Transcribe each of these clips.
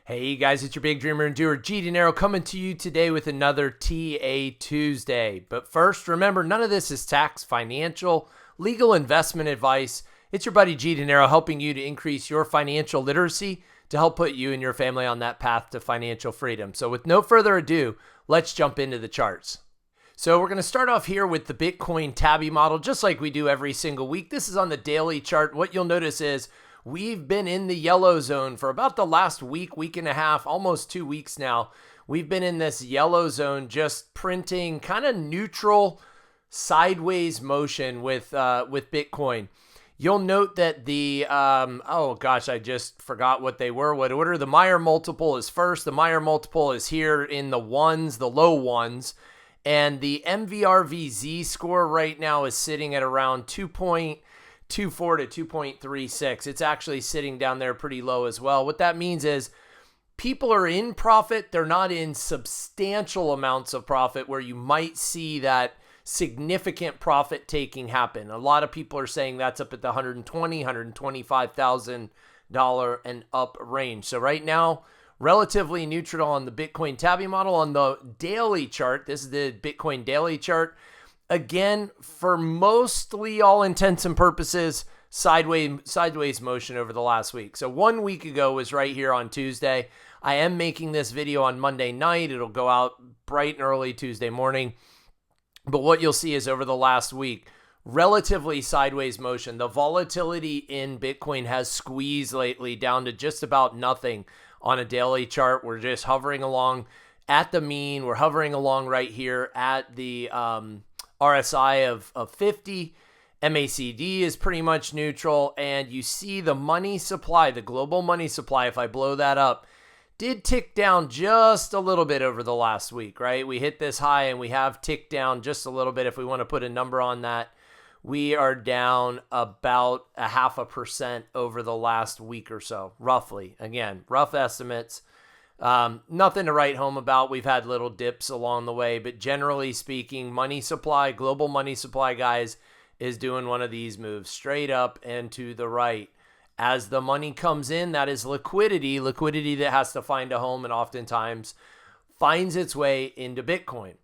Hey guys, it's your big dreamer and doer, G Dinero, coming to you today with another TA Tuesday. But first, remember, none of this is tax, financial, legal investment advice. It's your buddy G Dinero helping you to increase your financial literacy to help put you and your family on that path to financial freedom. So with no further ado, let's jump into the charts. So we're going to start off here with the Bitcoin TABI model, just like we do every single week. This is on the daily chart. What you'll notice is we've been in the yellow zone for about the last week, week and a half, almost 2 weeks now. We've been in this yellow zone, just printing kind of neutral sideways motion with Bitcoin. You'll note that the, I just forgot what they were, what order. The Meyer multiple is first. The Meyer multiple is here in the ones, the low ones. And the MVRVZ score right now is sitting at around 2.24 to 2.36. It's actually sitting down there pretty low as well. What that means is people are in profit. They're not in substantial amounts of profit where you might see that significant profit taking happen. A lot of people are saying that's up at the $125,000 and up range. So right now, relatively neutral on the Bitcoin TABI model. On the daily chart, this is the Bitcoin daily chart. Again, for mostly all intents and purposes, sideways motion over the last week. So 1 week ago was right here on Tuesday. I am making this video on Monday night. It'll go out bright and early Tuesday morning. But what you'll see is over the last week, relatively sideways motion. The volatility in Bitcoin has squeezed lately down to just about nothing on a daily chart. We're just hovering along at the mean. We're hovering along right here at the RSI of 50. MACD is pretty much neutral. And you see the money supply, the global money supply, if I blow that up, did tick down just a little bit over the last week, right? We hit this high and we have ticked down just a little bit. If we want to put a number on that, we are down about 0.5% over the last week or so, roughly. Again, rough estimates. Nothing to write home about. We've had little dips along the way, but generally speaking, money supply, global money supply, guys, is doing one of these moves straight up and to the right. As the money comes in, that is liquidity that has to find a home and oftentimes finds its way into Bitcoin.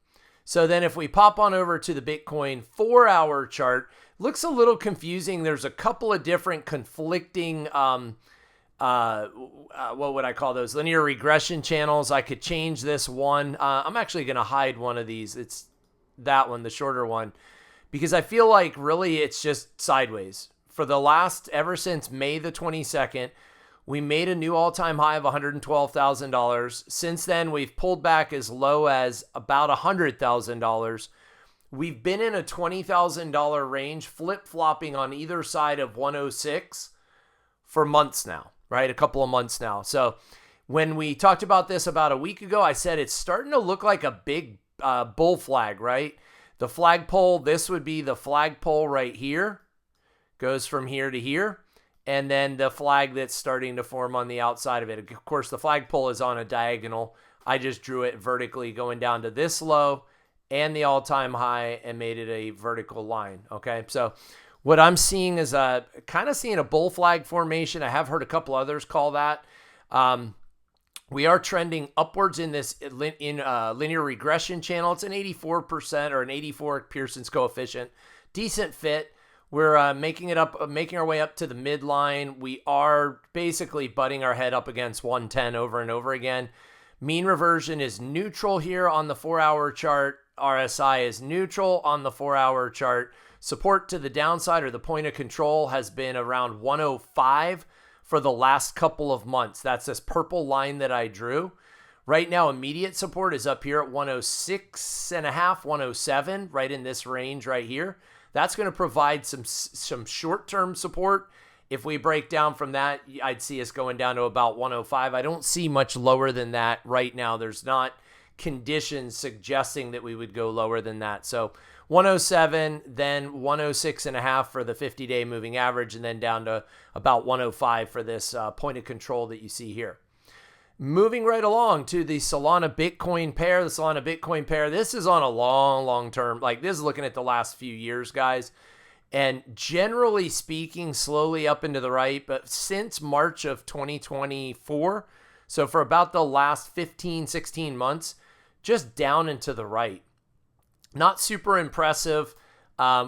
So then if we pop on over to the Bitcoin 4-hour chart, looks a little confusing. There's a couple of different conflicting, what would I call those? Linear regression channels. I could change this one. I'm actually going to hide one of these. It's that one, the shorter one, because I feel like really it's just sideways. For the last, ever since May the 22nd, we made a new all-time high of $112,000. Since then, we've pulled back as low as about $100,000. We've been in a $20,000 range, flip-flopping on either side of 106 for months now, right? A couple of months now. So when we talked about this about a week ago, I said it's starting to look like a big bull flag, right? The flagpole, this would be the flagpole right here. Goes from here to here. And then the flag that's starting to form on the outside of it. Of course, the flagpole is on a diagonal. I just drew it vertically going down to this low and the all-time high and made it a vertical line. Okay, so what I'm seeing is kind of seeing a bull flag formation. I have heard a couple others call that. We are trending upwards in this linear regression channel. It's an 84% or an 84 Pearson's coefficient. Decent fit. We're making our way up to the midline. We are basically butting our head up against 110 over and over again. Mean reversion is neutral here on the 4-hour chart. RSI is neutral on the 4-hour chart. Support to the downside or the point of control has been around 105 for the last couple of months. That's this purple line that I drew. Right now, immediate support is up here at 106.5, 107, right in this range right here. That's going to provide some short-term support. If we break down from that, I'd see us going down to about 105. I don't see much lower than that right now. There's not conditions suggesting that we would go lower than that. So 107, then 106.5 for the 50-day moving average, and then down to about 105 for this point of control that you see here. Moving right along to the Solana Bitcoin pair. The Solana Bitcoin pair, this is on a long term. Like, this is looking at the last few years, guys. And generally speaking, slowly up into the right. But since March of 2024, So for about the last 15, 16 months, just down and to the right. Not super impressive.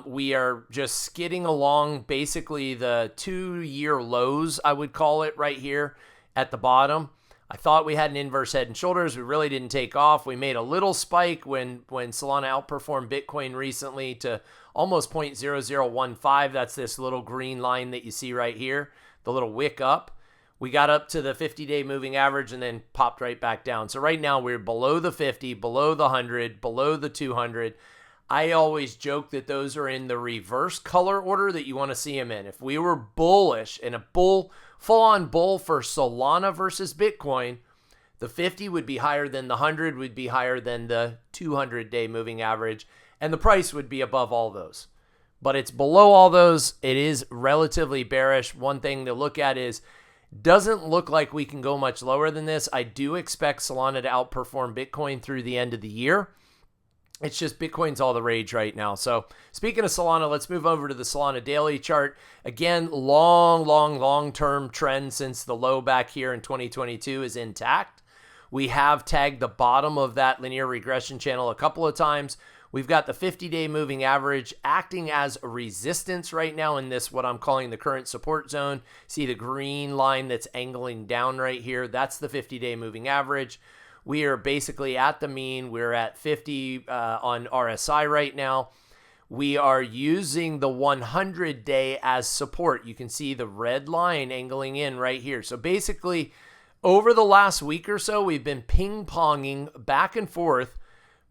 We are just skidding along basically the 2-year lows, I would call it, right here at the bottom. I thought we had an inverse head and shoulders. We really didn't take off. We made a little spike when Solana outperformed Bitcoin recently to almost 0.0015. That's this little green line that you see right here, the little wick up. We got up to the 50-day moving average and then popped right back down. So right now we're below the 50, below the 100, below the 200. I always joke that those are in the reverse color order that you want to see them in. If we were bullish and full-on bull for Solana versus Bitcoin, the 50 would be higher than the 100, would be higher than the 200-day moving average, and the price would be above all those. But it's below all those. It is relatively bearish. One thing to look at is, doesn't look like we can go much lower than this. I do expect Solana to outperform Bitcoin through the end of the year. It's just Bitcoin's all the rage right now. So speaking of Solana, let's move over to the Solana daily chart. Again, long-term trend since the low back here in 2022 is intact. We have tagged the bottom of that linear regression channel a couple of times. We've got the 50-day moving average acting as a resistance right now in this, what I'm calling the current support zone. See the green line that's angling down right here? That's the 50-day moving average. We are basically at the mean. We're at 50 on RSI right now. We are using the 100-day as support. You can see the red line angling in right here. So basically, over the last week or so, we've been ping-ponging back and forth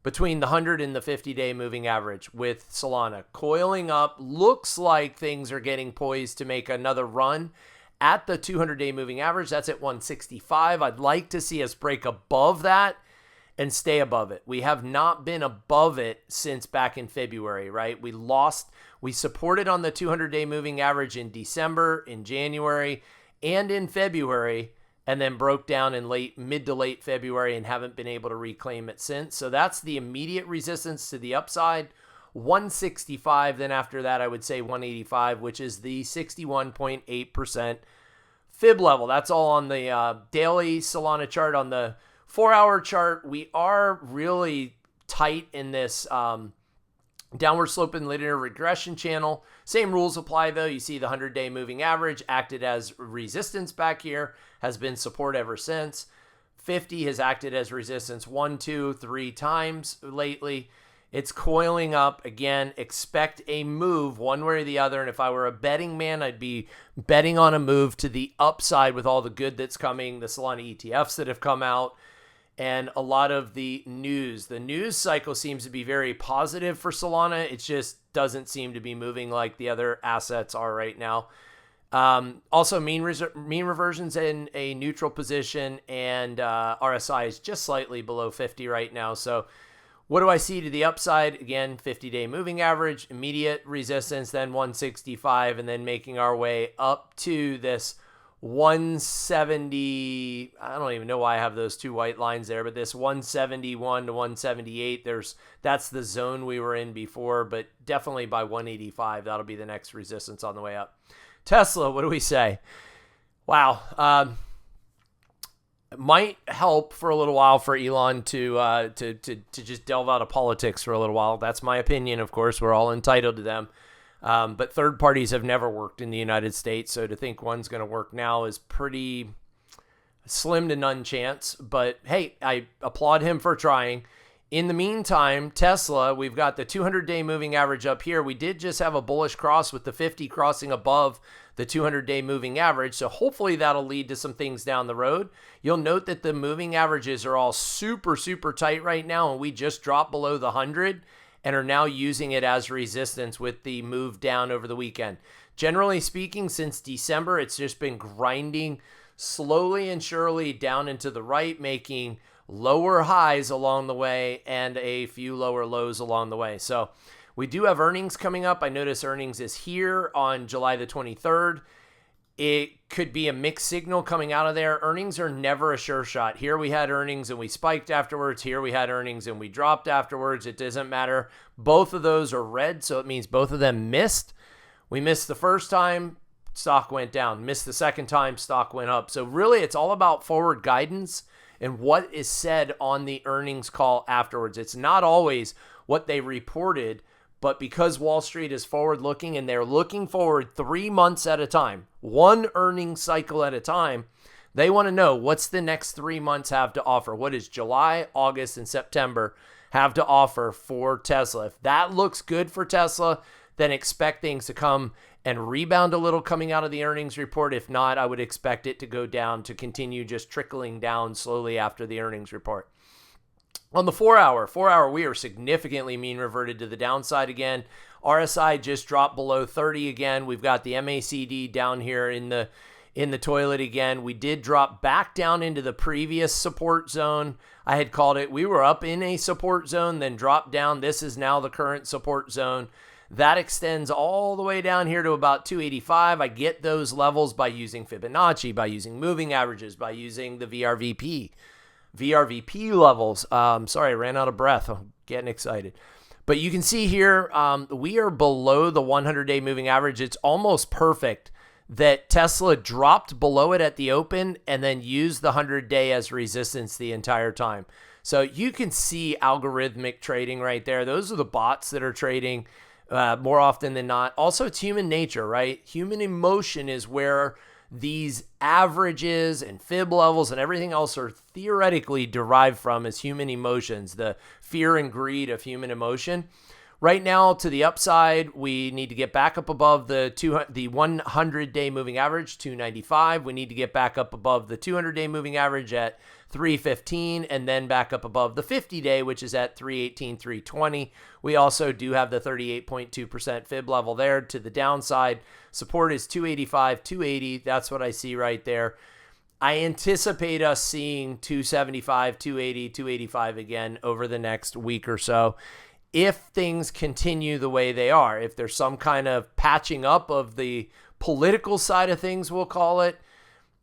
between the 100 and the 50-day moving average with Solana. Coiling up, looks like things are getting poised to make another run at the 200-day moving average. That's at 165. I'd like to see us break above that and stay above it. We have not been above it since back in February, right? We supported on the 200-day moving average in December, in January, and in February, and then broke down in mid to late February and haven't been able to reclaim it since. So that's the immediate resistance to the upside. 165, then after that I would say 185, which is the 61.8% fib level. That's all on the daily Solana chart. On the 4-hour chart, we are really tight in this downward sloping linear regression channel. Same rules apply though. You see the 100-day moving average acted as resistance back here, has been support ever since. 50 has acted as resistance 1, 2, 3 times lately. It's coiling up. Again, expect a move one way or the other. And if I were a betting man, I'd be betting on a move to the upside with all the good that's coming, the Solana ETFs that have come out, and a lot of the news. The news cycle seems to be very positive for Solana. It just doesn't seem to be moving like the other assets are right now. Also, mean reversion's in a neutral position, and RSI is just slightly below 50 right now. So what do I see to the upside? Again, 50-day moving average, immediate resistance, then 165, and then making our way up to this 170. I don't even know why I have those two white lines there, but this 171 to 178, that's the zone we were in before, but definitely by 185, that'll be the next resistance on the way up. Tesla, what do we say? Wow. It might help for a little while for Elon to just delve out of politics for a little while. That's my opinion, of course. We're all entitled to them. But third parties have never worked in the United States, so to think one's going to work now is pretty slim to none chance. But hey, I applaud him for trying. In the meantime, Tesla, we've got the 200-day moving average up here. We did just have a bullish cross with the 50 crossing above the 200-day moving average. So hopefully that'll lead to some things down the road. You'll note that the moving averages are all super, super tight right now, and we just dropped below the 100 and are now using it as resistance with the move down over the weekend. Generally speaking, since December, it's just been grinding slowly and surely down into the right, making lower highs along the way and a few lower lows along the way. So we do have earnings coming up. I notice earnings is here on July the 23rd. It could be a mixed signal coming out of there. Earnings are never a sure shot. Here we had earnings and we spiked afterwards. Here we had earnings and we dropped afterwards. It doesn't matter. Both of those are red, so it means both of them missed. We missed the first time. stock went down. Missed the second time, stock went up. So really, it's all about forward guidance and what is said on the earnings call afterwards. It's not always what they reported, but because Wall Street is forward looking and they're looking forward 3 months at a time, one earnings cycle at a time, they want to know what's the next 3 months have to offer. What does July, August, and September have to offer for Tesla? If that looks good for Tesla, then expect things to come and rebound a little coming out of the earnings report. If not, I would expect it to go down, to continue just trickling down slowly after the earnings report. On the 4 hour, we are significantly mean reverted to the downside again. RSI just dropped below 30 again. We've got the MACD down here in the toilet again. We did drop back down into the previous support zone. I had called it. We were up in a support zone, then dropped down. This is now the current support zone. That extends all the way down here to about 285. I get those levels by using Fibonacci, by using moving averages, by using the VRVP levels. Sorry, I ran out of breath. I'm getting excited. But you can see here, we are below the 100-day moving average. It's almost perfect that Tesla dropped below it at the open and then used the 100-day as resistance the entire time. So you can see algorithmic trading right there. Those are the bots that are trading more often than not. Also, it's human nature, right? Human emotion is where these averages and fib levels and everything else are theoretically derived from, as human emotions, the fear and greed of human emotion. Right now, to the upside, we need to get back up above the 100-day moving average, 295. We need to get back up above the 200-day moving average at 315, and then back up above the 50-day, which is at 318, 320. We also do have the 38.2% fib level there to the downside. Support is 285, 280. That's what I see right there. I anticipate us seeing 275, 280, 285 again over the next week or so, if things continue the way they are. If there's some kind of patching up of the political side of things, we'll call it,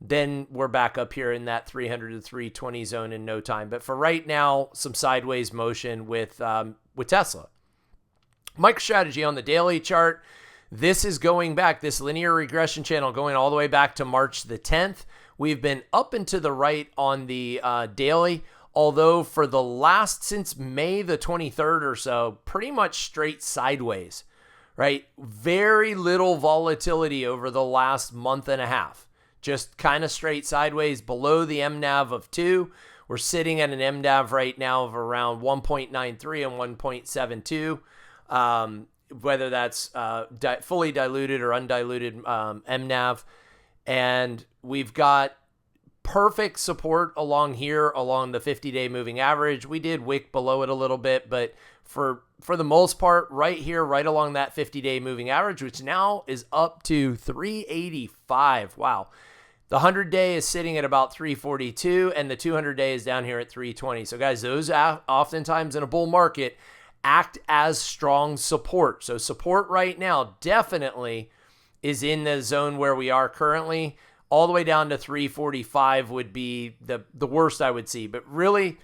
then we're back up here in that 300 to 320 zone in no time. But for right now, some sideways motion with Tesla. MicroStrategy on the daily chart. This is going back, this linear regression channel going all the way back to March the 10th. We've been up and to the right on the daily, although for the last, since May the 23rd or so, pretty much straight sideways, right? Very little volatility over the last month and a half. Just kind of straight sideways below the MNAV of 2. We're sitting at an MNAV right now of around 1.93 and 1.72. Whether that's fully diluted or undiluted MNAV. And we've got perfect support along here, along the 50-day moving average. We did wick below it a little bit, but for the most part, right here, right along that 50-day moving average, which now is up to 385. Wow. The 100-day is sitting at about 342, and the 200-day is down here at 320. So guys, those oftentimes in a bull market act as strong support. So support right now definitely is in the zone where we are currently. All the way down to 345 would be the worst I would see. But really,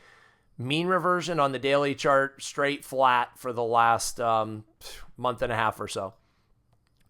mean reversion on the daily chart, straight flat for the last month and a half or so.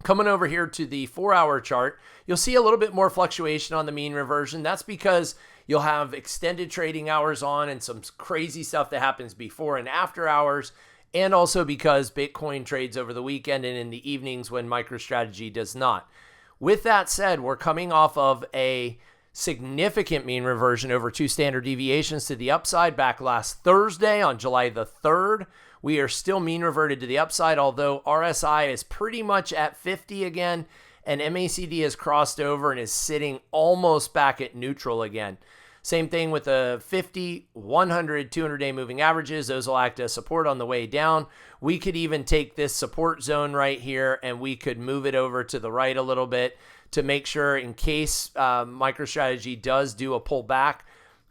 Coming over here to the 4-hour chart, you'll see a little bit more fluctuation on the mean reversion. That's because you'll have extended trading hours on and some crazy stuff that happens before and after hours, and also because Bitcoin trades over the weekend and in the evenings when MicroStrategy does not. With that said, we're coming off of a significant mean reversion over 2 standard deviations to the upside back last Thursday on July the 3rd. We are still mean reverted to the upside, although RSI is pretty much at 50 again, and MACD has crossed over and is sitting almost back at neutral again. Same thing with the 50, 100, 200-day moving averages. Those will act as support on the way down. We could even take this support zone right here and we could move it over to the right a little bit to make sure, in case MicroStrategy does do a pullback,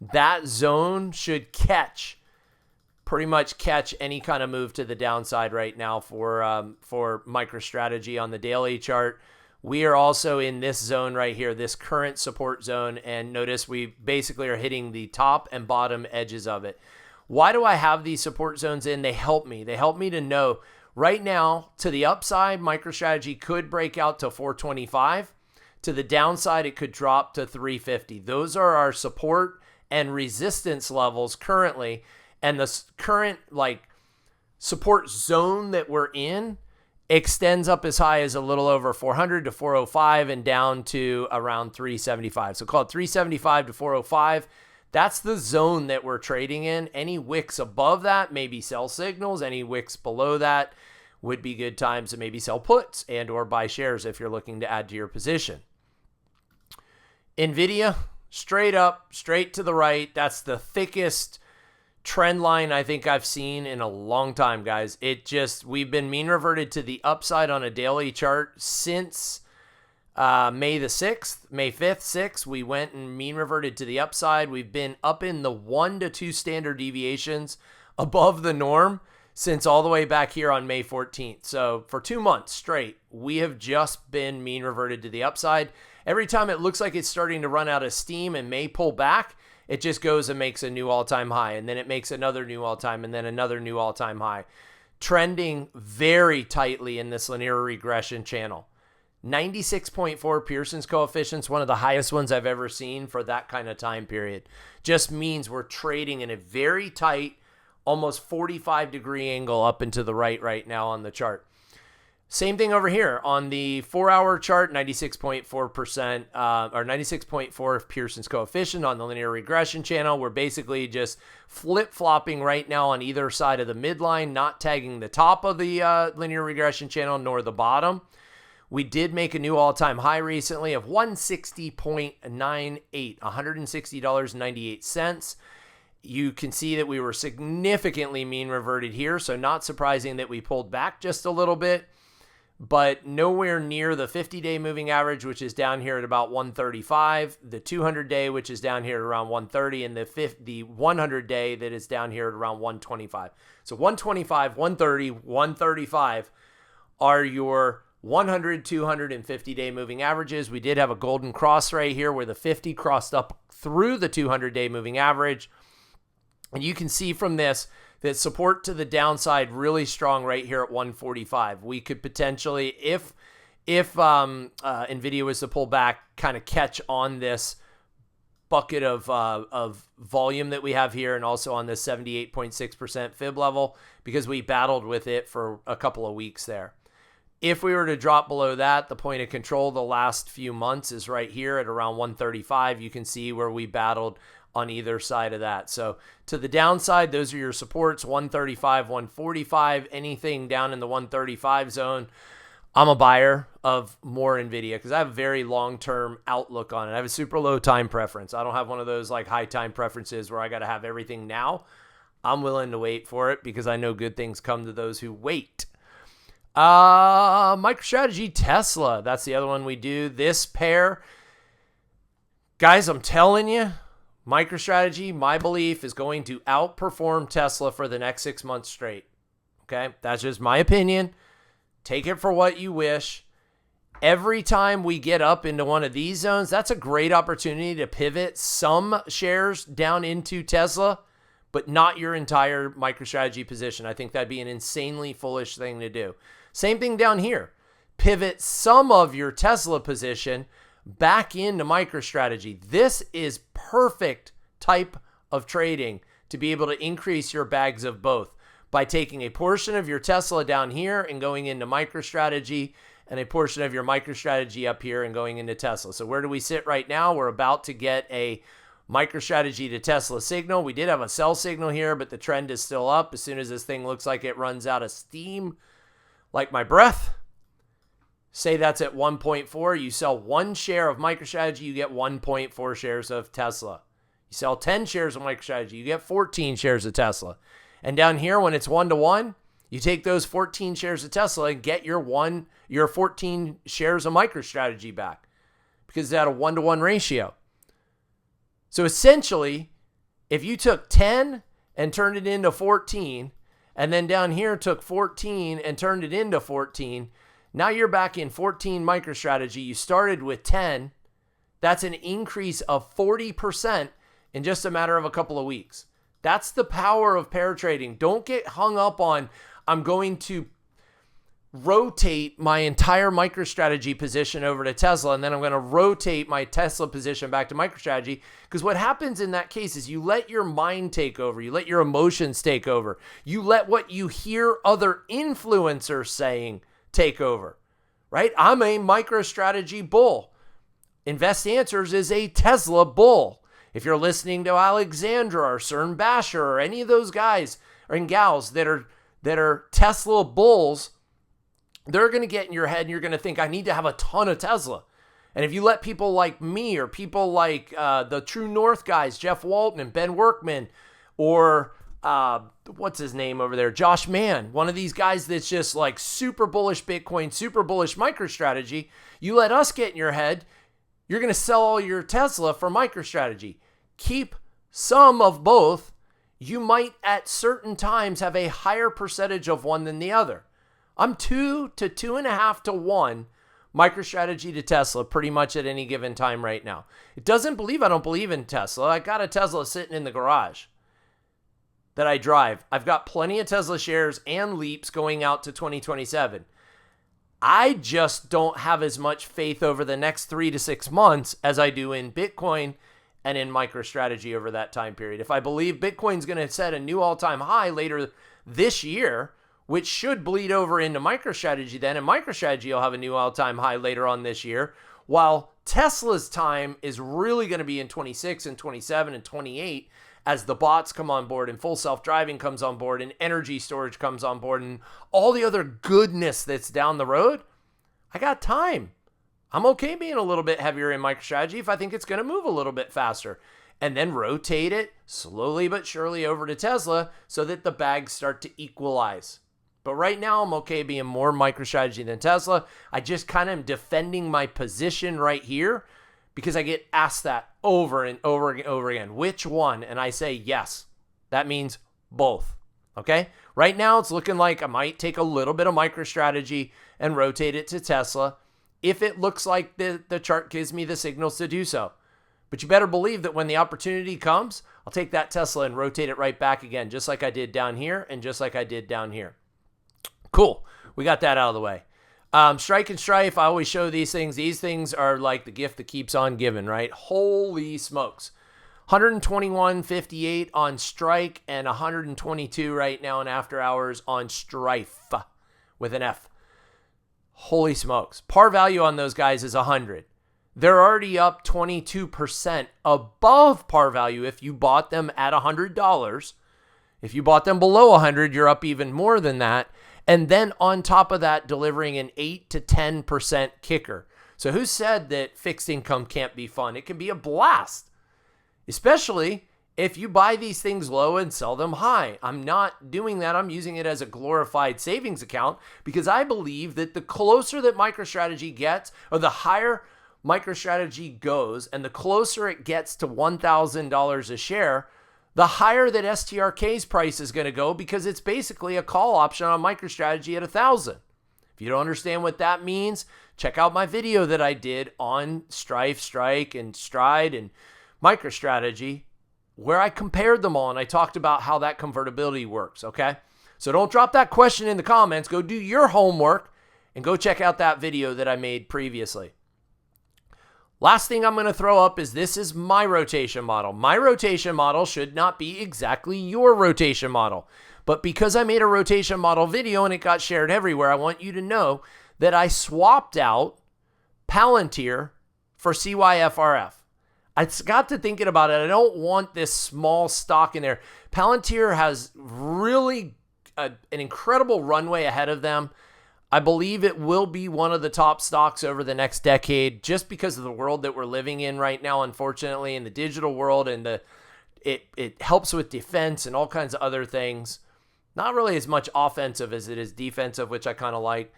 that zone should pretty much catch any kind of move to the downside right now for MicroStrategy on the daily chart. We are also in this zone right here, this current support zone, and notice we basically are hitting the top and bottom edges of it. Why do I have these support zones in? They help me. They help me to know right now, to the upside, MicroStrategy could break out to 425. To the downside, it could drop to 350. Those are our support and resistance levels currently. And the current support zone that we're in extends up as high as a little over 400 to 405 and down to around 375. So call it 375 to 405. That's the zone that we're trading in. Any wicks above that, maybe sell signals. Any wicks below that would be good times to maybe sell puts and or buy shares if you're looking to add to your position. Nvidia, straight up, straight to the right. That's the thickest trend line I think I've seen in a long time, guys. We've been mean reverted to the upside on a daily chart since May 5th, 6th. We went and mean reverted to the upside. We've been up in the 1 to 2 standard deviations above the norm since all the way back here on May 14th. So for 2 months straight, we have just been mean reverted to the upside. Every time it looks like it's starting to run out of steam and may pull back, it just goes and makes a new all-time high, and then it makes another new all-time, and then another new all-time high. Trending very tightly in this linear regression channel. 96.4 Pearson's coefficient's one of the highest ones I've ever seen for that kind of time period. Just means we're trading in a very tight, almost 45-degree angle up and to the right now on the chart. Same thing over here on the 4-hour chart, 96.4% or 96.4 Pearson's coefficient on the linear regression channel. We're basically just flip-flopping right now on either side of the midline, not tagging the top of the linear regression channel nor the bottom. We did make a new all-time high recently of 160.98, $160.98. You can see that we were significantly mean reverted here, so not surprising that we pulled back just a little bit, but nowhere near the 50-day moving average, which is down here at about 135, the 200-day, which is down here at around 130, and the 100-day that is down here at around 125. So 125, 130, 135 are your 100, 200, and 50-day moving averages. We did have a golden cross right here where the 50 crossed up through the 200-day moving average. And you can see from this that support to the downside really strong right here at 145. We could potentially, if Nvidia was to pull back, kind of catch on this bucket of volume that we have here, and also on this 78.6% fib level, because we battled with it for a couple of weeks there. If we were to drop below that, the point of control the last few months is right here at around 135. You can see where we battled on either side of that. So to the downside, those are your supports, 135, 145, anything down in the 135 zone. I'm a buyer of more Nvidia because I have a very long-term outlook on it. I have a super low time preference. I don't have one of those like high time preferences where I got to have everything now. I'm willing to wait for it because I know good things come to those who wait. MicroStrategy Tesla. That's the other one we do. This pair, guys, I'm telling you, MicroStrategy, my belief, is going to outperform Tesla for the next 6 months straight. Okay, that's just my opinion. Take it for what you wish. Every time we get up into one of these zones, that's a great opportunity to pivot some shares down into Tesla, but not your entire MicroStrategy position. I think that'd be an insanely foolish thing to do. Same thing down here. Pivot some of your Tesla position back into MicroStrategy. This is perfect type of trading to be able to increase your bags of both by taking a portion of your Tesla down here and going into MicroStrategy, and a portion of your MicroStrategy up here and going into Tesla. So where do we sit right now? We're about to get a MicroStrategy to Tesla signal. We did have a sell signal here, but the trend is still up. As soon as this thing looks like it runs out of steam, like my breath, say that's at 1.4. You sell 1 share of MicroStrategy, you get 1.4 shares of Tesla. You sell 10 shares of MicroStrategy, you get 14 shares of Tesla. And down here, when it's 1-to-1, you take those 14 shares of Tesla and get your 14 shares of MicroStrategy back, because it's at a 1-to-1 ratio. So essentially, if you took 10 and turned it into 14, and then down here took 14 and turned it into 14, now you're back in 14 MicroStrategy. You started with 10. That's an increase of 40% in just a matter of a couple of weeks. That's the power of pair trading. Don't get hung up on, I'm going to rotate my entire MicroStrategy position over to Tesla, and then I'm going to rotate my Tesla position back to MicroStrategy. Because what happens in that case is you let your mind take over, you let your emotions take over, you let what you hear other influencers saying take over, right? I'm a MicroStrategy bull. Invest Answers is a Tesla bull. If you're listening to Alexandra or Cern Basher or any of those guys and gals that are Tesla bulls, they're going to get in your head and you're going to think, I need to have a ton of Tesla. And if you let people like me or people like the True North guys, Jeff Walton and Ben Workman, or what's his name over there, Josh Mann, one of these guys that's just like super bullish Bitcoin, super bullish MicroStrategy, you let us get in your head, you're going to sell all your Tesla for MicroStrategy. Keep some of both. You might at certain times have a higher percentage of one than the other. I'm 2 to 2.5 to 1 MicroStrategy to Tesla pretty much at any given time right now. It doesn't believe I don't believe in Tesla. I got a Tesla sitting in the garage that I drive. I've got plenty of Tesla shares and leaps going out to 2027. I just don't have as much faith over the next 3 to 6 months as I do in Bitcoin and in MicroStrategy over that time period. If I believe Bitcoin's going to set a new all-time high later this year, which should bleed over into MicroStrategy then, and MicroStrategy will have a new all-time high later on this year, while Tesla's time is really going to be in 26 and 27 and 28 as the bots come on board and full self-driving comes on board and energy storage comes on board and all the other goodness that's down the road. I got time. I'm okay being a little bit heavier in MicroStrategy if I think it's going to move a little bit faster, and then rotate it slowly but surely over to Tesla so that the bags start to equalize. But right now, I'm okay being more MicroStrategy than Tesla. I just kind of am defending my position right here because I get asked that over and over and over again. Which one? And I say yes. That means both. Okay? Right now, it's looking like I might take a little bit of MicroStrategy and rotate it to Tesla if it looks like the chart gives me the signals to do so. But you better believe that when the opportunity comes, I'll take that Tesla and rotate it right back again, just like I did down here and just like I did down here. Cool. We got that out of the way. Strike and Strife, I always show these things. These things are like the gift that keeps on giving, right? Holy smokes. 121.58 on Strike and 122 right now in after hours on Strife with an F. Holy smokes. Par value on those guys is 100. They're already up 22% above par value if you bought them at $100. If you bought them below 100, you're up even more than that. And then on top of that, delivering an 8 to 10% kicker. So who said that fixed income can't be fun? It can be a blast, especially if you buy these things low and sell them high. I'm not doing that. I'm using it as a glorified savings account because I believe that the closer that MicroStrategy gets, or the higher MicroStrategy goes, and the closer it gets to $1,000 a share, the higher that STRK's price is going to go because it's basically a call option on MicroStrategy at 1,000. If you don't understand what that means, check out my video that I did on Strife, Strike, and Stride and MicroStrategy, where I compared them all and I talked about how that convertibility works, okay? So don't drop that question in the comments. Go do your homework and go check out that video that I made previously. Last thing I'm going to throw up is this is my rotation model. My rotation model should not be exactly your rotation model. But because I made a rotation model video and it got shared everywhere, I want you to know that I swapped out Palantir for CYFRF. I got to thinking about it. I don't want this small stock in there. Palantir has really an incredible runway ahead of them. I believe it will be one of the top stocks over the next decade just because of the world that we're living in right now, unfortunately, in the digital world, and it helps with defense and all kinds of other things. Not really as much offensive as it is defensive, which I kind of like.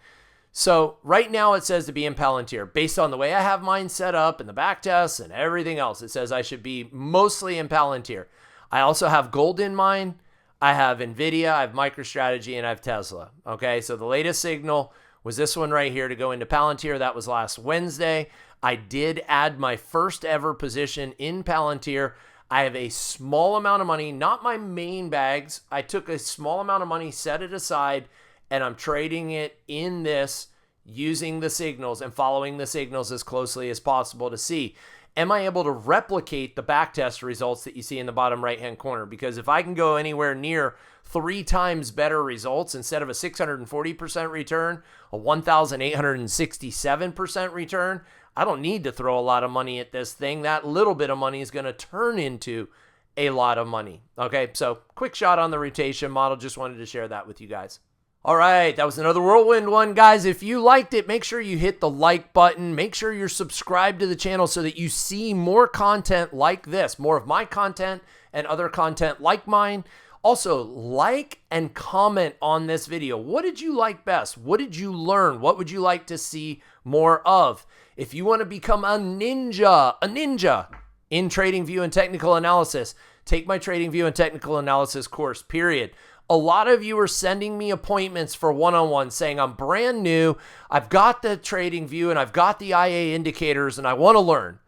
So right now it says to be in Palantir. Based on the way I have mine set up and the back tests and everything else, it says I should be mostly in Palantir. I also have gold in mine. I have Nvidia, I have MicroStrategy, and I have Tesla. Okay, so the latest signal was this one right here to go into Palantir. That was last Wednesday. I did add my first ever position in Palantir. I have a small amount of money, not my main bags. I took a small amount of money, set it aside, and I'm trading it in this using the signals and following the signals as closely as possible to see, am I able to replicate the backtest results that you see in the bottom right-hand corner? Because if I can go anywhere near 3 times better results, instead of a 640% return, a 1,867% return, I don't need to throw a lot of money at this thing. That little bit of money is going to turn into a lot of money. Okay, so quick shot on the rotation model. Just wanted to share that with you guys. All right, that was another whirlwind one, guys. If you liked it, make sure you hit the like button. Make sure you're subscribed to the channel so that you see more content like this, more of my content and other content like mine. Also, like and comment on this video. What did you like best? What did you learn? What would you like to see more of? If you want to become a ninja in TradingView and technical analysis, take my TradingView and technical analysis course, period. A lot of you are sending me appointments for one-on-one saying, I'm brand new, I've got the TradingView and I've got the IA indicators and I want to learn.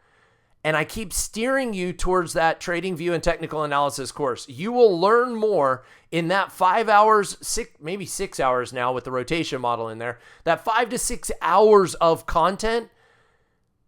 And I keep steering you towards that TradingView and technical analysis course. You will learn more in that 5 hours, maybe 6 hours now with the rotation model in there, that 5 to 6 hours of content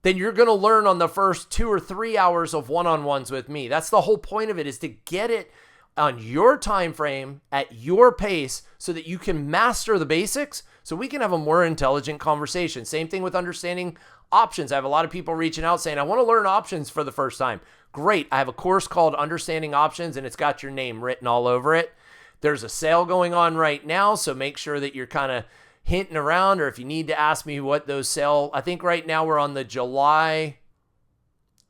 than you're going to learn on the first 2 or 3 hours of one-on-ones with me. That's the whole point of it, is to get it on your time frame at your pace so that you can master the basics so we can have a more intelligent conversation. Same thing with understanding options. I have a lot of people reaching out saying, I want to learn options for the first time. Great. I have a course called Understanding Options and it's got your name written all over it. There's a sale going on right now, so make sure that you're kind of hinting around, or if you need to ask me what those sell. I think right now we're on the July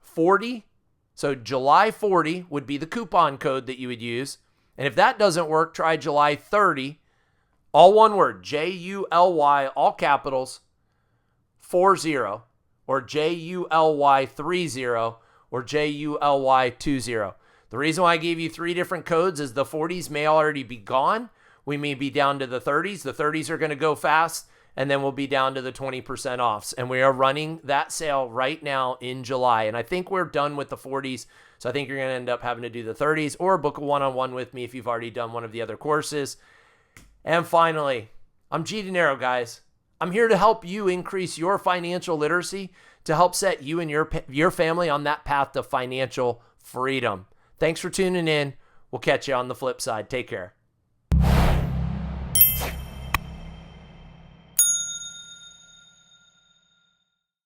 40. So July 40 would be the coupon code that you would use. And if that doesn't work, try July 30, all one word, July, all capitals, 40, or July 30, or July 20. The reason why I gave you 3 different codes is the 40s may already be gone. We may be down to the 30s. The 30s are going to go fast, and then we'll be down to the 20% offs. And we are running that sale right now in July. And I think we're done with the 40s. So I think you're going to end up having to do the 30s or book a one-on-one with me if you've already done one of the other courses. And finally, I'm G Dinero, guys. I'm here to help you increase your financial literacy to help set you and your family on that path to financial freedom. Thanks for tuning in. We'll catch you on the flip side. Take care.